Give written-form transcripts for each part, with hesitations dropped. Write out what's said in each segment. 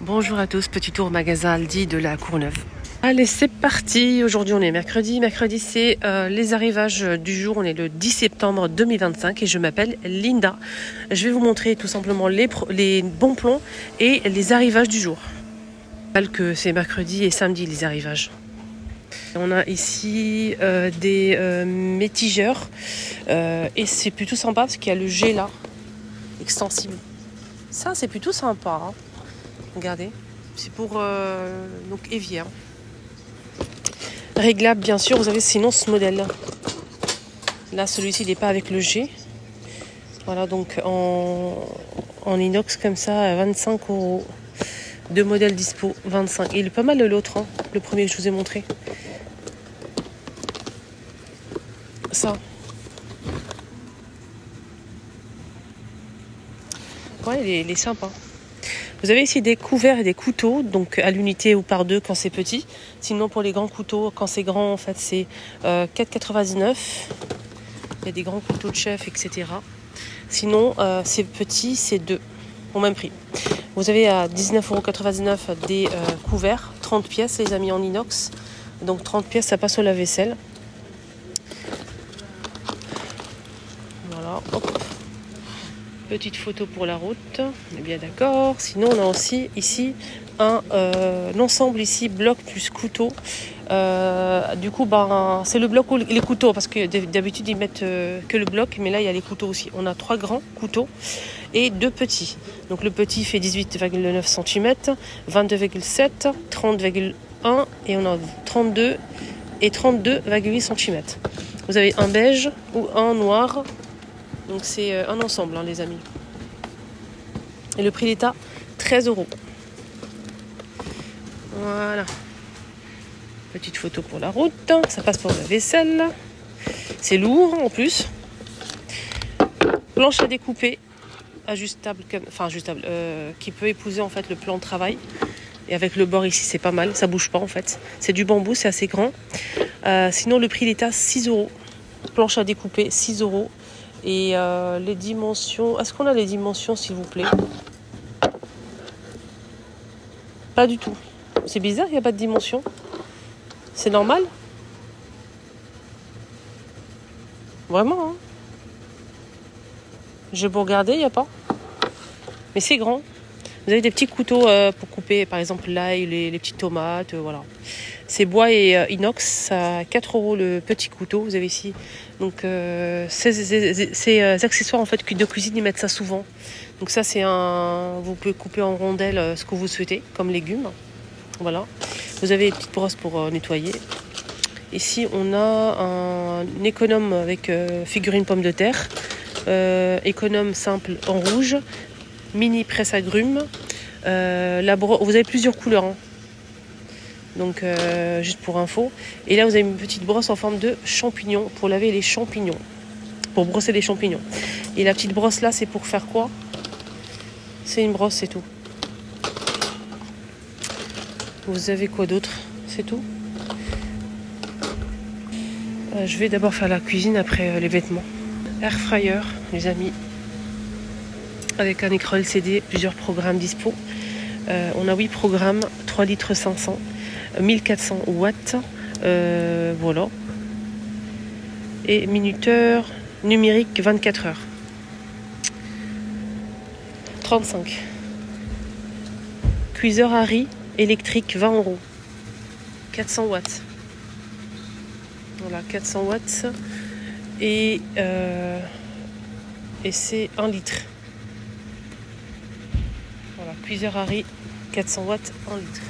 Bonjour à tous, petit tour magasin Aldi de la Courneuve. Allez, c'est parti. Aujourd'hui, on est mercredi. Mercredi, c'est les arrivages du jour. On est le 10 septembre 2025 et je m'appelle Linda. Je vais vous montrer tout simplement les bons plans et les arrivages du jour. Que c'est mercredi et samedi les arrivages. On a ici des métigeurs et c'est plutôt sympa parce qu'il y a le G là, extensible. Ça, c'est plutôt sympa. Hein. Regardez, c'est pour donc évier. Hein. Réglable bien sûr, vous avez sinon ce modèle. Là, celui-ci il n'est pas avec le G. Voilà, donc en inox comme ça, 25 €. Deux modèles dispo, 25. Il est pas mal l'autre, hein, le premier que je vous ai montré. Ça. Ouais, il est sympa. Vous avez ici des couverts et des couteaux, donc à l'unité ou par deux quand c'est petit. Sinon pour les grands couteaux, quand c'est grand, en fait c'est 4,99 €. Il y a des grands couteaux de chef, etc. Sinon c'est petit, c'est 2 au même prix. Vous avez à 19,99 € des couverts, 30 pièces les amis en inox. Donc 30 pièces ça passe au lave-vaisselle. Voilà, hop. Petite photo pour la route, on est bien d'accord. Sinon on a aussi ici un ensemble ici bloc plus couteau. Du coup c'est le bloc ou les couteaux parce que d'habitude ils mettent que le bloc, mais là il y a les couteaux aussi. On a 3 grands couteaux et 2 petits. Donc le petit fait 18,9 cm, 22,7, 30,1 et on a 32 et 32,8 cm. Vous avez un beige ou un noir. Donc c'est un ensemble, hein, les amis. Et le prix d'état, 13 €. Voilà. Petite photo pour la route. Ça passe pour la vaisselle. C'est lourd en plus. Planche à découper, ajustable, qui peut épouser en fait le plan de travail. Et avec le bord ici, c'est pas mal. Ça bouge pas en fait. C'est du bambou, c'est assez grand. Sinon, le prix d'état, 6 €. Planche à découper, 6 €. Et les dimensions... Est-ce qu'on a les dimensions, s'il vous plaît? Pas du tout. C'est bizarre, il n'y a pas de dimension. C'est normal? Vraiment, hein? J'ai beau regarder, il n'y a pas. Mais c'est grand. Vous avez des petits couteaux pour couper, par exemple, l'ail, les petites tomates, voilà. C'est bois et inox, à 4 € le petit couteau. Vous avez ici donc ces accessoires en fait de cuisine, ils mettent ça souvent. Donc ça c'est vous pouvez couper en rondelles ce que vous souhaitez comme légumes. Voilà. Vous avez une petite brosse pour nettoyer. Ici on a un économe avec figurine pomme de terre, économe simple en rouge, mini presse agrumes. Vous avez plusieurs couleurs. Hein. Donc juste pour info. Et là vous avez une petite brosse en forme de champignon pour laver les champignons, pour brosser les champignons. Et la petite brosse là c'est pour faire quoi? C'est une brosse, c'est tout. Vous avez quoi d'autre? C'est tout. Je vais d'abord faire la cuisine, après les vêtements. Air fryer les amis, avec un écran LCD, plusieurs programmes dispo. On a 8 programmes, 3 litres 500, 1400 watts, voilà. Et minuteur numérique 24 heures. 35. Cuiseur à riz électrique 20 €. 400 watts. Voilà, 400 watts. Et c'est 1 litre. Voilà, cuiseur à riz 400 watts, 1 litre.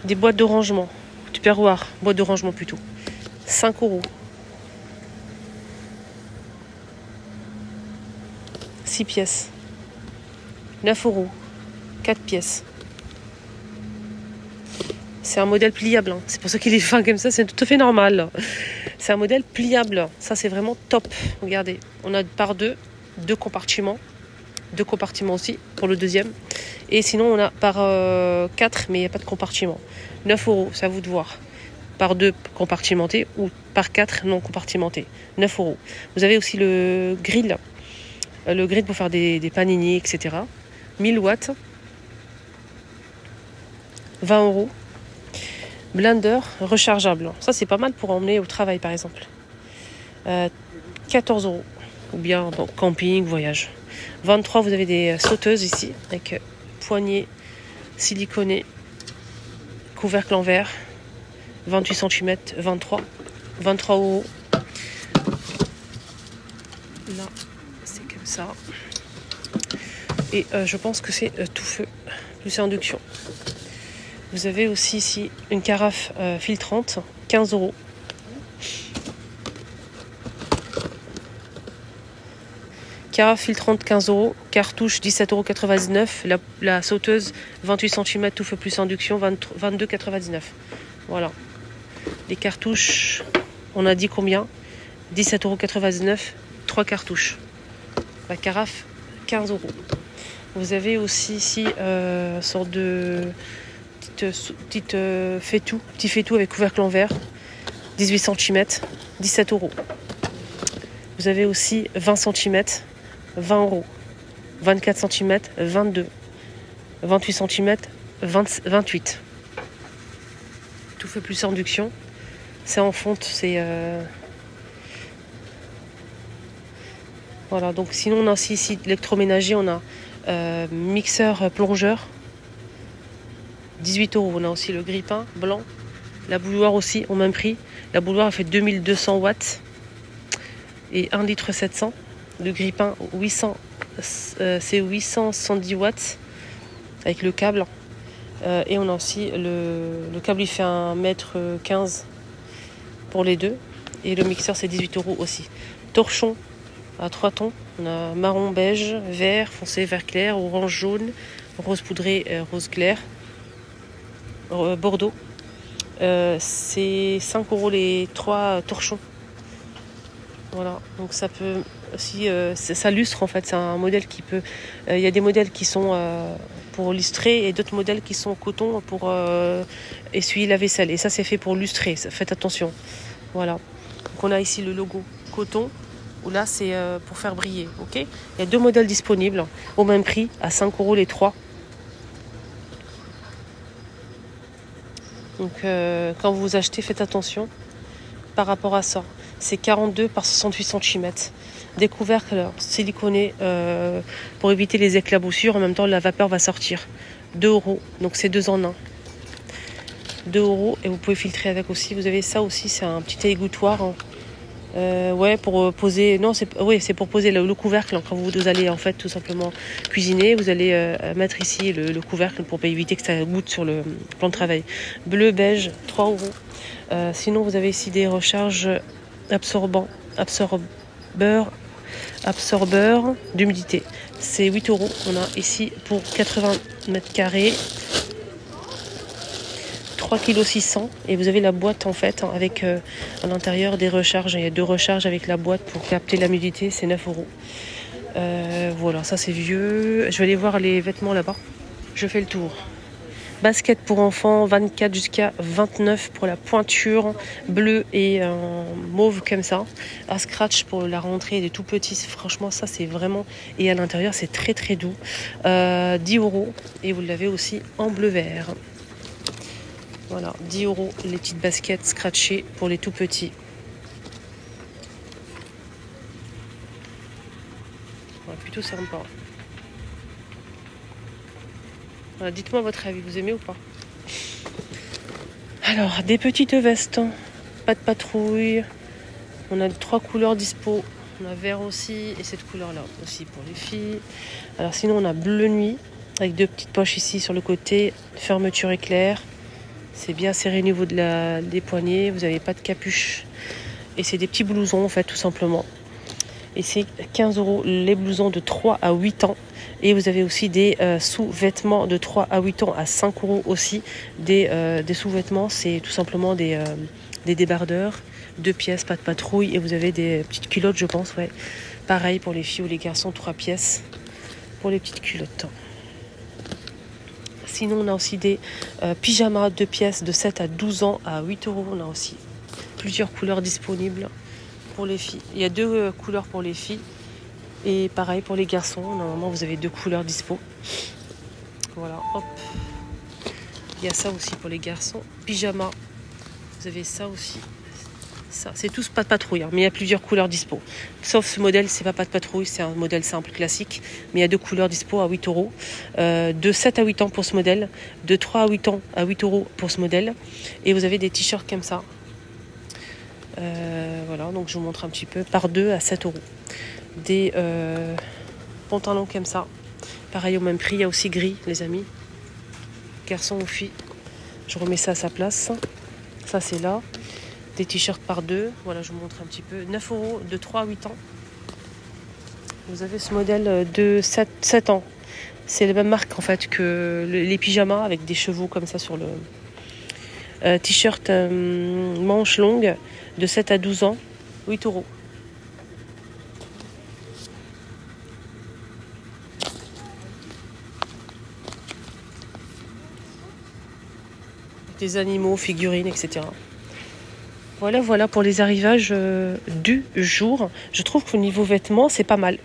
Des boîtes de rangement, tupperware, boîte de rangement plutôt, 5 €. 6 pièces, 9 €, 4 pièces. C'est un modèle pliable, hein. C'est pour ça qu'il est fin comme ça, c'est tout à fait normal. C'est un modèle pliable, ça c'est vraiment top. Regardez, on a par deux compartiments. 2 compartiments aussi pour le deuxième. Et sinon on a par 4, mais il n'y a pas de compartiment. 9 €, c'est à vous de voir. Par 2 compartimentés ou par 4 non compartimentés. 9 €. Vous avez aussi le grill Le grid pour faire des panini, etc. 1000 watts. 20 €. Blender rechargeable. Ça, c'est pas mal pour emmener au travail, par exemple. 14 €. Ou bien bon, camping, voyage. 23, vous avez des sauteuses ici, avec poignée siliconée, couvercle en verre. 28 cm, 23. 23 €. Là, c'est comme ça. Et je pense que c'est tout feu, plus induction. Vous avez aussi ici une carafe filtrante, 15 €. Carafe filtrante, 15 €. Cartouche, 17,99 €. La sauteuse, 28 cm, tout feu plus induction, 22,99 €. Voilà. Les cartouches, on a dit combien? 17,99 €. 3 cartouches. La carafe, 15 €. Vous avez aussi ici sorte de petite petit faitout avec couvercle en verre, 18 cm, 17 €. Vous avez aussi 20 cm, 20 €. 24 cm, 22. 28 cm, 28. Tout fait plus induction. C'est en fonte, c'est... Voilà, donc sinon on a aussi ici l'électroménager, on a mixeur plongeur, 18 €. On a aussi le grille-pain blanc, la bouilloire aussi au même prix. La bouilloire elle fait 2200 watts et 1,7 litre. Le grille-pain 800, c'est 870 watts avec le câble. Et on a aussi le câble, il fait 1,15 m pour les deux. Et le mixeur c'est 18 € aussi. Torchon à 3 tons. On a marron, beige, vert, foncé, vert clair, orange, jaune, rose poudré, rose clair, bordeaux. C'est 5 € les 3 torchons. Voilà, donc ça peut aussi, ça lustre en fait. C'est un modèle qui peut. Il y a des modèles qui sont pour lustrer et d'autres modèles qui sont en coton pour essuyer la vaisselle. Et ça, c'est fait pour lustrer. Faites attention. Voilà. Donc on a ici le logo coton. Où là, c'est pour faire briller. Ok. Il y a 2 modèles disponibles au même prix, à 5 € les 3. Donc, quand vous achetez, faites attention par rapport à ça. C'est 42 par 68 cm. Des couvercles siliconés pour éviter les éclaboussures. En même temps, la vapeur va sortir. 2 €. Donc, c'est 2 en 1. 2 € et vous pouvez filtrer avec aussi. Vous avez ça aussi, c'est un petit égouttoir. Hein. Ouais, pour poser. Non, c'est pour poser le couvercle quand vous allez en fait tout simplement cuisiner. Vous allez mettre ici le couvercle pour éviter que ça goûte sur le plan de travail. Bleu, beige, 3 €. Sinon, vous avez ici des recharges absorbeurs d'humidité. C'est 8 €. On a ici pour 80 m². 3,6 kg et vous avez la boîte en fait avec à l'intérieur des recharges. Il y a 2 recharges avec la boîte pour capter l'humidité, c'est 9 €. Voilà, ça c'est vieux. Je vais aller voir les vêtements là-bas. Je fais le tour. Basket pour enfants, 24 jusqu'à 29 pour la pointure, bleu et mauve comme ça. À scratch pour la rentrée des tout petits. Franchement, ça c'est vraiment... Et à l'intérieur, c'est très très doux. 10 € et vous l'avez aussi en bleu vert. Voilà, 10 € les petites baskets scratchées pour les tout petits. Voilà, plutôt sympa. Voilà, dites-moi votre avis, vous aimez ou pas? Alors, des petites vestes, pas de patrouille. On a 3 couleurs dispo. On a vert aussi et cette couleur-là aussi pour les filles. Alors sinon, on a bleu nuit avec 2 petites poches ici sur le côté. Fermeture éclair. C'est bien serré au niveau des poignets. Vous n'avez pas de capuche. Et c'est des petits blousons en fait tout simplement. Et c'est 15 € les blousons de 3 à 8 ans. Et vous avez aussi des sous-vêtements de 3 à 8 ans à 5 € aussi. Des sous-vêtements, c'est tout simplement des débardeurs. 2 pièces, pas de patrouille. Et vous avez des petites culottes, je pense. Ouais. Pareil pour les filles ou les garçons, 3 pièces pour les petites culottes. Sinon, on a aussi des pyjamas 2 pièces de 7 à 12 ans à 8 €. On a aussi plusieurs couleurs disponibles pour les filles. Il y a 2 couleurs pour les filles. Et pareil pour les garçons, normalement vous avez 2 couleurs dispo. Voilà, hop. Il y a ça aussi pour les garçons. Pyjama, vous avez ça aussi. Ça, c'est tous pas de patrouille, hein, mais il y a plusieurs couleurs dispo. Sauf ce modèle, c'est pas de patrouille, c'est un modèle simple, classique. Mais il y a 2 couleurs dispo à 8 euros. De 7 à 8 ans pour ce modèle. De 3 à 8 ans à 8 euros pour ce modèle. Et vous avez des t-shirts comme ça. Voilà, donc je vous montre un petit peu. Par 2 à 7 euros. Des pantalons comme ça. Pareil au même prix. Il y a aussi gris, les amis. Garçons ou filles. Je remets ça à sa place. Ça, c'est là. Des t-shirts par 2. Voilà, je vous montre un petit peu. 9 euros de 3 à 8 ans. Vous avez ce modèle de 7 ans. C'est la même marque en fait que les pyjamas avec des chevaux comme ça sur le t-shirt manche longue de 7 à 12 ans. 8 euros. Des animaux, figurines, etc. Voilà pour les arrivages du jour. Je trouve qu'au niveau vêtements, c'est pas mal.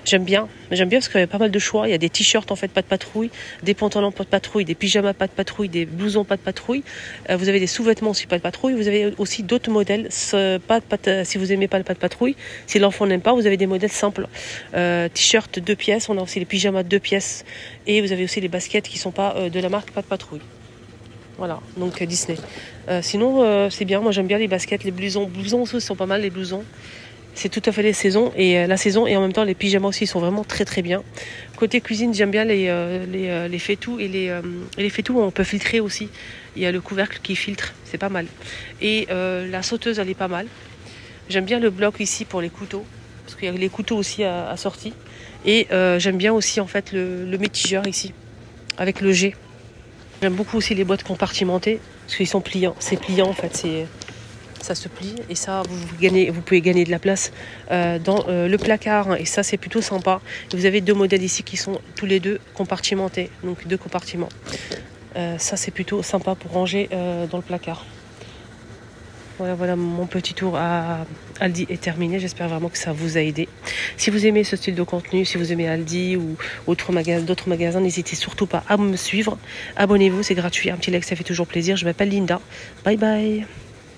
J'aime bien parce qu'il y a pas mal de choix. Il y a des t-shirts en fait pas de patrouille, des pantalons pas de patrouille, des pyjamas pas de patrouille, des blousons pas de patrouille. Vous avez des sous-vêtements aussi pas de patrouille. Vous avez aussi d'autres modèles. Si vous aimez pas le pas de patrouille, si l'enfant n'aime pas, vous avez des modèles simples. T-shirt 2 pièces. On a aussi les pyjamas 2 pièces et vous avez aussi les baskets qui sont pas de la marque pas de patrouille. Voilà, donc Disney. Sinon, c'est bien. Moi, j'aime bien les baskets, les blousons. Blousons aussi sont pas mal, les blousons. C'est tout à fait la saison et en même temps les pyjamas aussi sont vraiment très très bien. Côté cuisine, j'aime bien les faitous et les faitous on peut filtrer aussi. Il y a le couvercle qui filtre, c'est pas mal. Et la sauteuse elle est pas mal. J'aime bien le bloc ici pour les couteaux parce qu'il y a les couteaux aussi assortis. Et j'aime bien aussi en fait le métigeur ici avec le G. J'aime beaucoup aussi les boîtes compartimentées parce qu'ils sont pliants. C'est pliant en fait, ça se plie et ça vous pouvez gagner de la place dans le placard et ça c'est plutôt sympa. Vous avez 2 modèles ici qui sont tous les 2 compartimentés, donc 2 compartiments. Ça c'est plutôt sympa pour ranger dans le placard. Voilà, mon petit tour à Aldi est terminé. J'espère vraiment que ça vous a aidé. Si vous aimez ce style de contenu, si vous aimez Aldi ou d'autres magasins, n'hésitez surtout pas à me suivre. Abonnez-vous, c'est gratuit. Un petit like, ça fait toujours plaisir. Je m'appelle Linda. Bye bye.